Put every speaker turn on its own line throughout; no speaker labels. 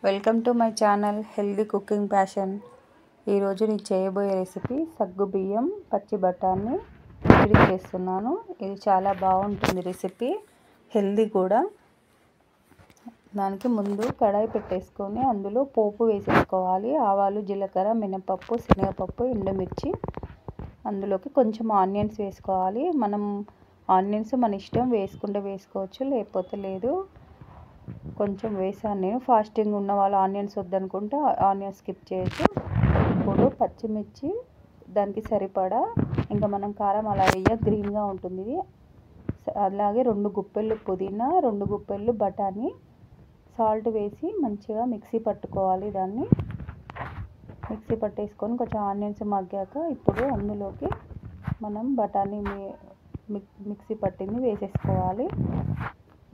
Welcome to my channel healthy cooking passion. ఈరోజు నేను చేయబోయే రెసిపీ సగ్గు బియ్యం పచ్చి బఠానీ కిచిడి చేస్తున్నాను. ఇది చాలా బాగుంటుంది రెసిపీ, హెల్దీ కూడా. దానికి ముందు కడాయి పెట్టేసుకొని అందులో పోపు వేసేసుకోవాలి. ఆవాలు, జీలకర్ర, మినపప్పు, శనగపప్పు, ఎండుమిర్చి. అందులోకి కొంచెం ఆనియన్స్ వేసుకోవాలి. మనం ఆనియన్స్ మన ఇష్టం, వేసుకుంటే వేసుకోవచ్చు, లేకపోతే లేదు. కొంచెం వేసాను నేను. ఫాస్టింగ్ ఉన్న వాళ్ళు ఆనియన్స్ వద్దనుకుంటే ఆనియన్స్ స్కిప్ చేయొచ్చు. ఇప్పుడు పచ్చిమిర్చి దానికి సరిపడా, ఇంకా మనం కారం అలా వేయ, గ్రీన్గా ఉంటుంది ఇది. అలాగే 2 గుప్పెళ్ళు పుదీనా, 2 గుప్పెళ్ళు బఠానీ, సాల్ట్ వేసి మంచిగా మిక్సీ పట్టుకోవాలి. దాన్ని మిక్సీ పట్టేసుకొని కొంచెం ఆనియన్స్ మగ్గాక ఇప్పుడు అందులోకి మనం బఠానీ మిక్సీ పట్టింది వేసేసుకోవాలి.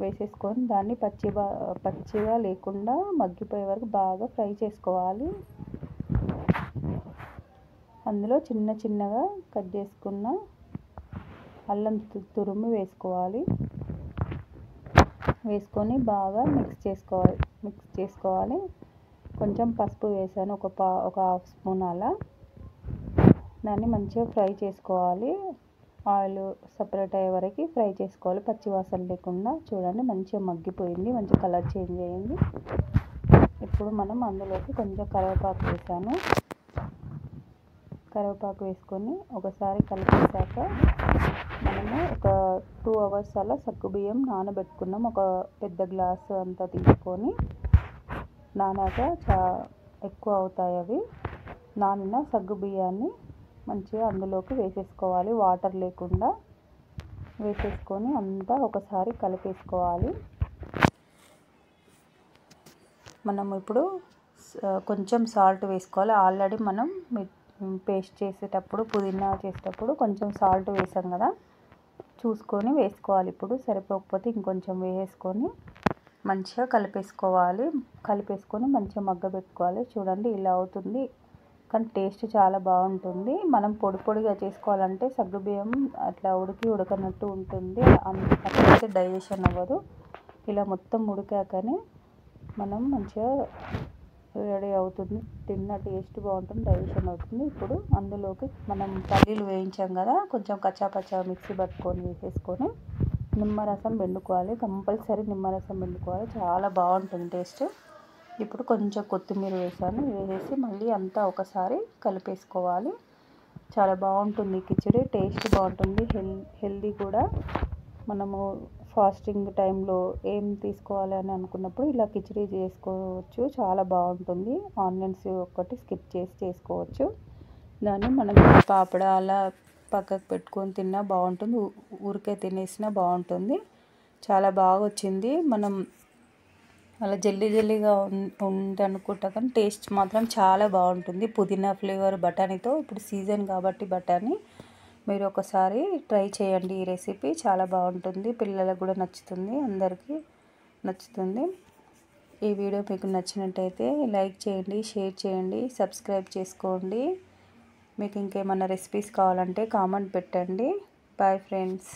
వేసేసుకొని దాన్ని పచ్చిగా లేకుండా మగ్గిపోయే వరకు బాగా ఫ్రై చేసుకోవాలి. అందులో చిన్నగా కట్ చేసుకున్న అల్లం తురుము వేసుకోవాలి. వేసుకొని బాగా మిక్స్ చేసుకోవాలి. కొంచెం పసుపు వేసాను, ఒక హాఫ్ స్పూన్ అలా. దాన్ని మంచిగా ఫ్రై చేసుకోవాలి. ఆయిల్ సపరేట్ అయ్యే వరకు ఫ్రై చేసుకోవాలి, పచ్చివాసన లేకుండా. చూడండి, మంచిగా మగ్గిపోయింది, మంచి కలర్ చేంజ్ అయ్యింది. ఇప్పుడు మనం అందులోకి కొంచెం కరివేపాకు వేసాను. కరివేపాకు వేసుకొని ఒకసారి కలిపేసాక మనము ఒక 2 అవర్స్ అలా సగ్గుబియ్యం నానబెట్టుకున్నాం. ఒక పెద్ద గ్లాసు అంతా తీసుకొని, నానాక ఎక్కువ అవుతాయి అవి. నానిన సగ్గుబియ్యాన్ని మంచిగా అందులోకి వేసేసుకోవాలి, వాటర్ లేకుండా వేసేసుకొని అంతా ఒకసారి కలిపేసుకోవాలి. మనం ఇప్పుడు కొంచెం సాల్ట్ వేసుకోవాలి. ఆల్రెడీ మనం పేస్ట్ చేసేటప్పుడు, పుదీనా చేసేటప్పుడు కొంచెం సాల్ట్ వేసాం కదా, చూసుకొని వేసుకోవాలి. ఇప్పుడు సరిపోకపోతే ఇంకొంచెం వేసుకొని మంచిగా కలిపేసుకొని మంచిగా మగ్గబెట్టుకోవాలి. చూడండి, ఇలా అవుతుంది. కానీ టేస్ట్ చాలా బాగుంటుంది. మనం పొడిగా చేసుకోవాలంటే సగ్గుబియ్యం అట్లా ఉడకనట్టు ఉంటుంది, అట్లయితే డైజెషన్ అవ్వదు. ఇలా మొత్తం ఉడికాకనే మనం మంచిగా రెడీ అవుతుంది. తిన్న టేస్ట్ బాగుంటుంది, డైజెషన్ అవుతుంది. ఇప్పుడు అందులోకి మనం పల్లీలు వేయించాం కదా, కొంచెం కచ్చాపచ్చా మిక్సీ పట్టుకొని వేసేసుకొని నిమ్మరసం పిండుకోవాలి. కంపల్సరీ నిమ్మరసం పిండుకోవాలి, చాలా బాగుంటుంది టేస్ట్. ఇప్పుడు కొంచెం కొత్తిమీర వేసేసి మళ్ళీ అంతా ఒకసారి కలిపేసుకోవాలి. చాలా బాగుంటుంది కిచిడి, టేస్ట్ బాగుంటుంది, హెల్దీ కూడా. మనము ఫాస్టింగ్ టైంలో ఏం తీసుకోవాలి అని అనుకున్నప్పుడు ఇలా కిచిడి చేసుకోవచ్చు, చాలా బాగుంటుంది. ఆనియన్స్ ఒక్కటి స్కిప్ చేసుకోవచ్చు. దాన్ని మనం పాపడ అలా పక్కకు పెట్టుకొని తిన్నా బాగుంటుంది, ఊరికే తినేసినా బాగుంటుంది. చాలా బాగా వచ్చింది. మనం అలా జల్లీగా ఉంది అనుకుంటా, కానీ టేస్ట్ మాత్రం చాలా బాగుంటుంది. పుదీనా ఫ్లేవర్ బఠానీతో, ఇప్పుడు సీజన్ కాబట్టి బఠానీ, మీరు ఒకసారి ట్రై చేయండి. ఈ రెసిపీ చాలా బాగుంటుంది, పిల్లలకు కూడా నచ్చుతుంది, అందరికీ నచ్చుతుంది. ఈ వీడియో మీకు నచ్చినట్టయితే లైక్ చేయండి, షేర్ చేయండి, సబ్స్క్రైబ్ చేసుకోండి. మీకు ఇంకేమైనా రెసిపీస్ కావాలంటే కామెంట్ పెట్టండి. Bye friends.